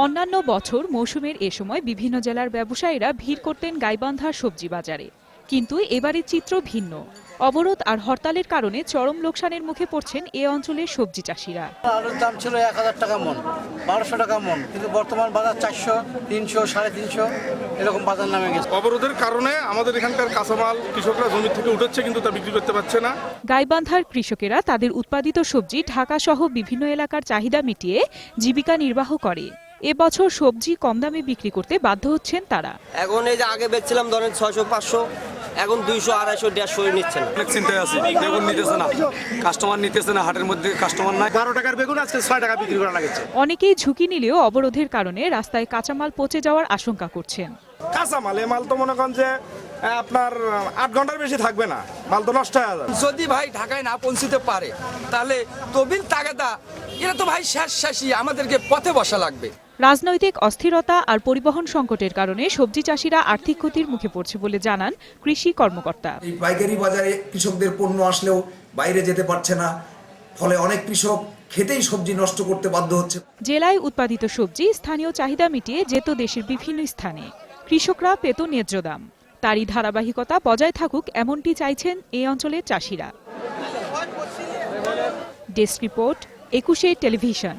অন্যান্য বছর মৌসুমের এ সময় বিভিন্ন জেলার ব্যবসায়ীরা ভিড় করতেন গাইবান্ধার সবজি বাজারে, কিন্তু এবারের চিত্র ভিন্ন। অবরোধ আর হরতালের কারণে চরম লোকসানের মুখে পড়ছেন এ অঞ্চলের সবজি চাষিরা। আলুর দাম ছিল 1000 টাকা মন, 1200 টাকা মন, কিন্তু বর্তমান বাজার 400, 300, 350 এরকম বাজার নামে গেছে। অবরোধের কারণে আমাদের এখানকার কাঁচামাল কৃষকরা জমি থেকে উঠাচ্ছে, কিন্তু তা বিক্রি করতে পারছে না। গাইবান্ধার কৃষকেরা তাদের উৎপাদিত সবজি ঢাকা সহ বিভিন্ন এলাকার চাহিদা মিটিয়ে জীবিকা নির্বাহ করে। এবছর সবজি কম দামে বিক্রি করতে বাধ্য হচ্ছেন তারা। এখন এই যে আগে বেচছিলাম ধরেন 600, 500, এখন 200, 250, 150 নিচ্ছে না। অনেক চিন্তায় আছে, বেগুন নিতেছে না, কাস্টমার নিতেছে না, হাটের মধ্যে কাস্টমার নাই। 12 টাকার বেগুন আজকে 6 টাকা বিক্রি করা লাগছে। অনেকেই ঝুঁকি নিলেও অবরোধের কারণে রাস্তায় কাঁচামাল পচে যাওয়ার আশঙ্কা করছেন। কাঁচামাল এ মাল তো মনে করেন যে আপনার 8 ঘন্টার বেশি থাকবে না, মাল তো নষ্ট হয়ে যাবে। যদি ভাই ঢাকায় না পৌঁছতে পারে তাহলে তবিল তাগাদা এরা তো ভাই শেষই আমাদেরকে পথে বসা লাগবে। রাজনৈতিক অস্থিরতা আর পরিবহন সংকটের কারণে সবজি চাষিরা আর্থিক ক্ষতির মুখে পড়ছে বলে জানান কৃষি কর্মকর্তা। এই পাইকারি বাজারে কৃষকদের পণ্য আসলেও বাইরে যেতে পারছে না, ফলে অনেক কৃষক খেতেই সবজি নষ্ট করতে বাধ্য হচ্ছে। জেলায় উৎপাদিত সবজি স্থানীয় চাহিদা মিটিয়ে যেত দেশের বিভিন্ন স্থানে, কৃষকরা পেত ন্যায্য দাম। তারই ধারাবাহিকতা বজায় থাকুক এমনটি চাইছেন এই অঞ্চলের চাষিরা। Desk report, 21 television.